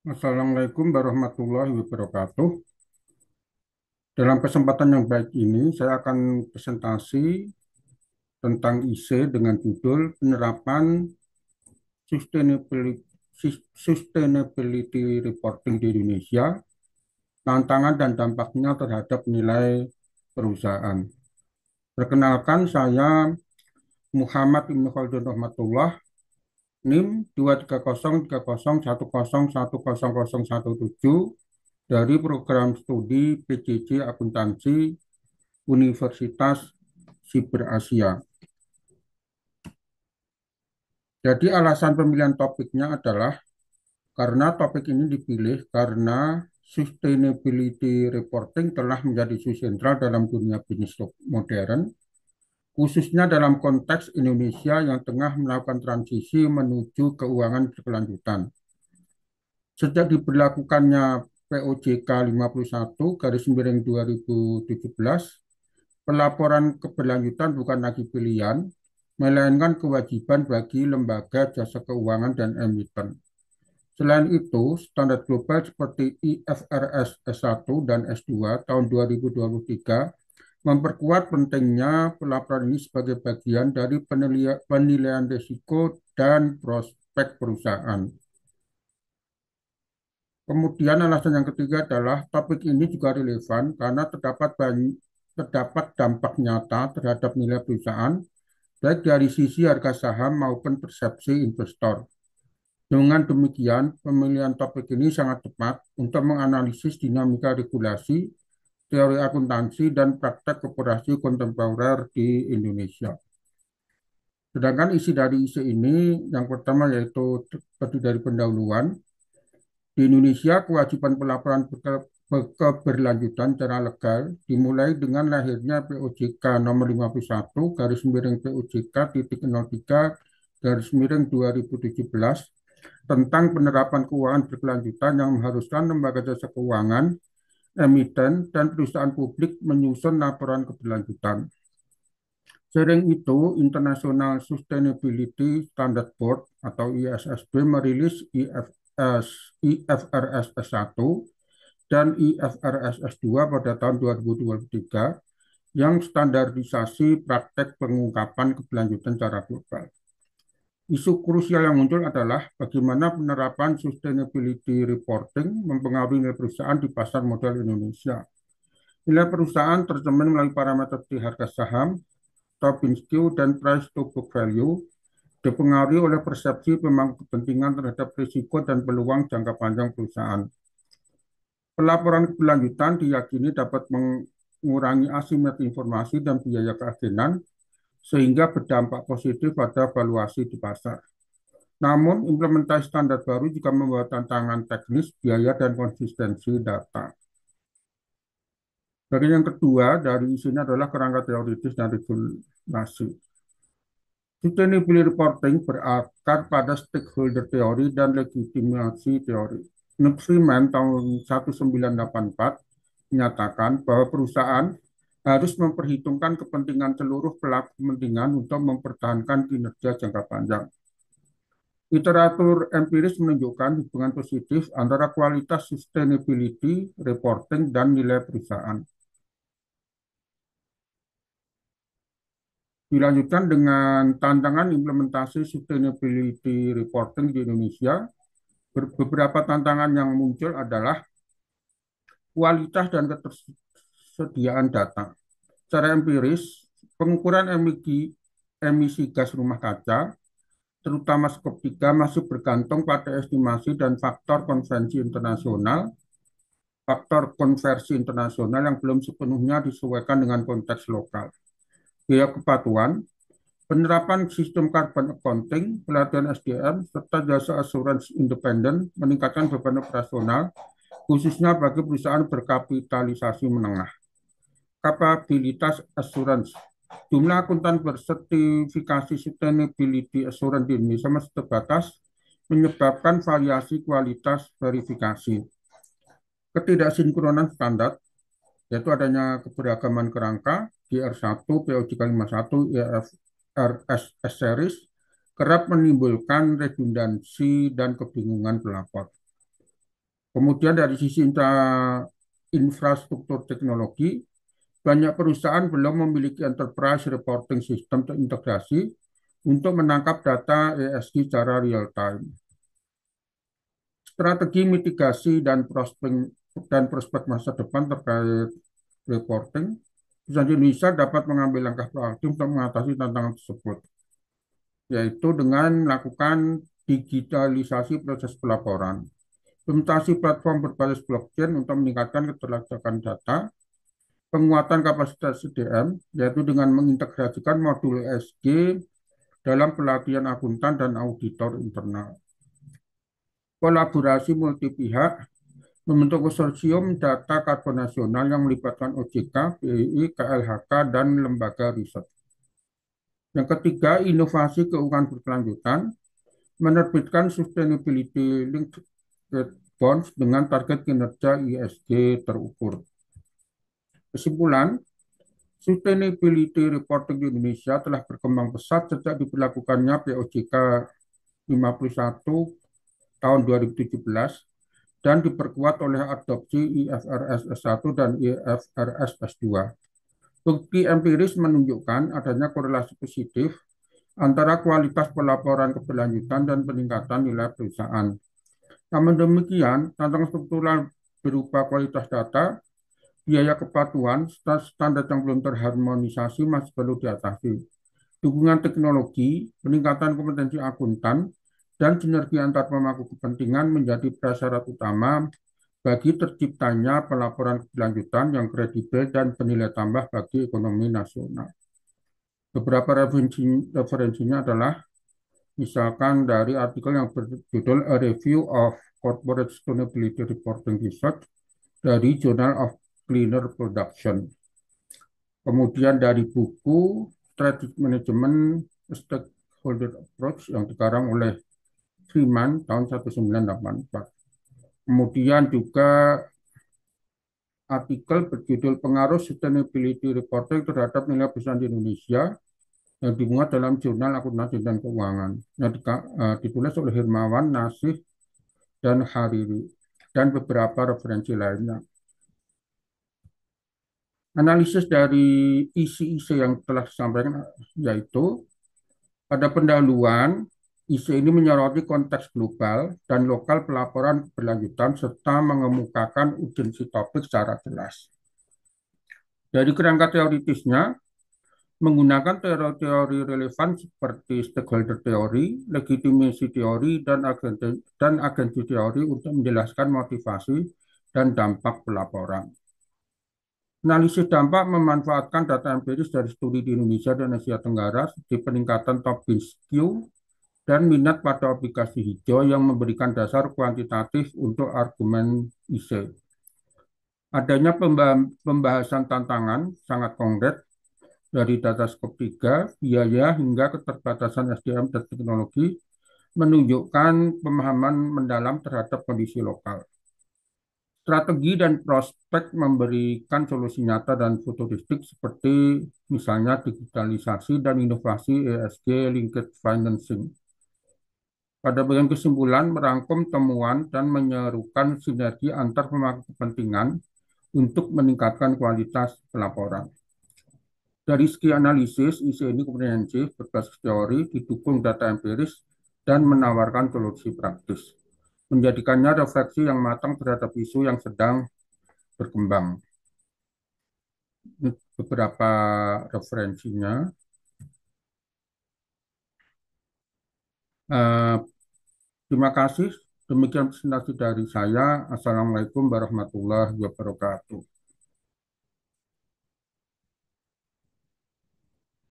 Assalamualaikum warahmatullahi wabarakatuh. Dalam kesempatan yang baik ini, saya akan presentasi tentang IC dengan judul Penerapan Sustainability, Sustainability Reporting di Indonesia, Tantangan dan Dampaknya terhadap Nilai Perusahaan. Perkenalkan, saya Muhammad Ibnu Khaldun Rahmatullah, NIM 23030101017 dari program studi PJJ Akuntansi Universitas Siber Asia. Jadi alasan pemilihan topiknya adalah karena topik ini dipilih karena sustainability reporting telah menjadi isu sentral dalam dunia bisnis modern, khususnya dalam konteks Indonesia yang tengah melakukan transisi menuju keuangan berkelanjutan. Sejak diberlakukannya POJK 51 garis miring 2017, pelaporan keberlanjutan bukan lagi pilihan, melainkan kewajiban bagi lembaga jasa keuangan dan emiten. Selain itu, standar global seperti IFRS S1 dan S2 tahun 2023 memperkuat pentingnya pelaporan ini sebagai bagian dari penilaian risiko dan prospek perusahaan. Kemudian alasan yang ketiga adalah topik ini juga relevan karena terdapat dampak nyata terhadap nilai perusahaan baik dari sisi harga saham maupun persepsi investor. Dengan demikian, pemilihan topik ini sangat tepat untuk menganalisis dinamika regulasi, teori akuntansi, dan praktek koperasi kontemporer di Indonesia. Sedangkan isi dari isi ini, yang pertama yaitu terdiri dari pendahuluan. Di Indonesia, kewajiban pelaporan keberlanjutan secara legal dimulai dengan lahirnya POJK nomor 51 garis miring POJK titik 03 garis miring 2017 tentang penerapan keuangan berkelanjutan yang mengharuskan lembaga jasa keuangan, emiten, dan perusahaan publik menyusun laporan keberlanjutan. Sering itu, International Sustainability Standard Board atau ISSB merilis IFRS S1 dan IFRS S2 pada tahun 2023 yang standarisasi praktek pengungkapan keberlanjutan secara global. Isu krusial yang muncul adalah bagaimana penerapan sustainability reporting mempengaruhi nilai perusahaan di pasar modal Indonesia. Nilai perusahaan tercermin melalui parameter seperti harga saham, Tobin-Skew, dan price to book value dipengaruhi oleh persepsi pemangku kepentingan terhadap risiko dan peluang jangka panjang perusahaan. Pelaporan keberlanjutan diyakini dapat mengurangi asimetri informasi dan biaya keagenan sehingga berdampak positif pada valuasi di pasar. Namun, implementasi standar baru juga membawa tantangan teknis, biaya, dan konsistensi data. Bagian yang kedua dari isinya adalah kerangka teoritis dan regulasi. Sustainability reporting berakar pada stakeholder teori dan legitimasi teori. Nufriman tahun 1984 menyatakan bahwa perusahaan harus memperhitungkan kepentingan seluruh pelaku kepentingan untuk mempertahankan kinerja jangka panjang. Literatur empiris menunjukkan hubungan positif antara kualitas sustainability reporting dan nilai perusahaan. Dilanjutkan dengan tantangan implementasi sustainability reporting di Indonesia. Beberapa tantangan yang muncul adalah kualitas dan ketersediaan data. Secara empiris, pengukuran emisi gas rumah kaca, terutama skop 3, masih bergantung pada estimasi dan faktor konversi internasional yang belum sepenuhnya disesuaikan dengan konteks lokal. Biaya kepatuhan, penerapan sistem carbon accounting, pelatihan SDM, serta jasa asuransi independen meningkatkan beban operasional, khususnya bagi perusahaan berkapitalisasi menengah. Kapabilitas asuransi, jumlah akuntan bersertifikasi sustainability assurance di Indonesia masih terbatas, menyebabkan variasi kualitas verifikasi. Ketidaksinkronan standar, yaitu adanya keberagaman kerangka GR1, POJK 51, IFRS S-Series, kerap menimbulkan redundansi dan kebingungan pelapor. Kemudian dari sisi infrastruktur teknologi, banyak perusahaan belum memiliki enterprise reporting system terintegrasi untuk menangkap data ESG secara real time. Strategi mitigasi dan prospek masa depan terkait reporting, perusahaan di Indonesia dapat mengambil langkah proaktif untuk mengatasi tantangan tersebut, yaitu dengan melakukan digitalisasi proses pelaporan, implementasi platform berbasis blockchain untuk meningkatkan keterlambatan data, penguatan kapasitas SDM, yaitu dengan mengintegrasikan modul ESG dalam pelatihan akuntan dan auditor internal. Kolaborasi multi pihak, membentuk konsorsium data karbon nasional yang melibatkan OJK, BI, KLHK, dan lembaga riset. Yang ketiga, inovasi keuangan berkelanjutan, menerbitkan sustainability linked bonds dengan target kinerja ISG terukur. Kesimpulan, sustainability reporting di Indonesia telah berkembang pesat sejak diberlakukannya POJK 51 tahun 2017 dan diperkuat oleh adopsi IFRS S1 dan IFRS S2. Bukti empiris menunjukkan adanya korelasi positif antara kualitas pelaporan keberlanjutan dan peningkatan nilai perusahaan. Namun demikian, tantangan struktural berupa kualitas data, biaya kepatuhan, standar yang belum terharmonisasi masih perlu diatasi. Dukungan teknologi, peningkatan kompetensi akuntan, dan sinergi antar pemangku kepentingan menjadi prasyarat utama bagi terciptanya pelaporan keberlanjutan yang kredibel dan bernilai tambah bagi ekonomi nasional. Beberapa referensinya adalah misalkan dari artikel yang berjudul A Review of Corporate Sustainability Reporting Research dari Journal of Cleaner Production. Kemudian dari buku Strategic Management Stakeholder Approach yang dikarang oleh Freeman tahun 1984. Kemudian juga artikel berjudul Pengaruh Sustainability Reporting terhadap nilai perusahaan di Indonesia yang dimuat dalam jurnal akuntansi dan keuangan yang ditulis oleh Hermawan, Nasih, dan Hariri, dan beberapa referensi lainnya. Analisis dari isi-isi yang telah disampaikan yaitu pada pendahuluan, isi ini menyoroti konteks global dan lokal pelaporan berlanjutan serta mengemukakan urgensi topik secara jelas. Dari kerangka teoritisnya, menggunakan teori-teori relevan seperti stakeholder teori, legitimasi teori, dan agensi teori untuk menjelaskan motivasi dan dampak pelaporan. Analisis dampak memanfaatkan data empiris dari studi di Indonesia dan Asia Tenggara seperti peningkatan Tobin-Skew dan minat pada obligasi hijau yang memberikan dasar kuantitatif untuk argumen IC. Adanya pembahasan tantangan sangat konkret dari data skop 3, biaya hingga keterbatasan SDM dan teknologi menunjukkan pemahaman mendalam terhadap kondisi lokal. Strategi dan prospek memberikan solusi nyata dan futuristik seperti misalnya digitalisasi dan inovasi ESG linked financing. Pada bagian kesimpulan, merangkum temuan dan menyerukan sinergi antar pemangku kepentingan untuk meningkatkan kualitas pelaporan. Dari segi analisis, isi ini komprehensif, berbasis teori, didukung data empiris, dan menawarkan solusi praktis, menjadikannya refleksi yang matang terhadap isu yang sedang berkembang. Ini beberapa referensinya. Eh, Terima kasih. Demikian presentasi dari saya. Assalamualaikum warahmatullahi wabarakatuh.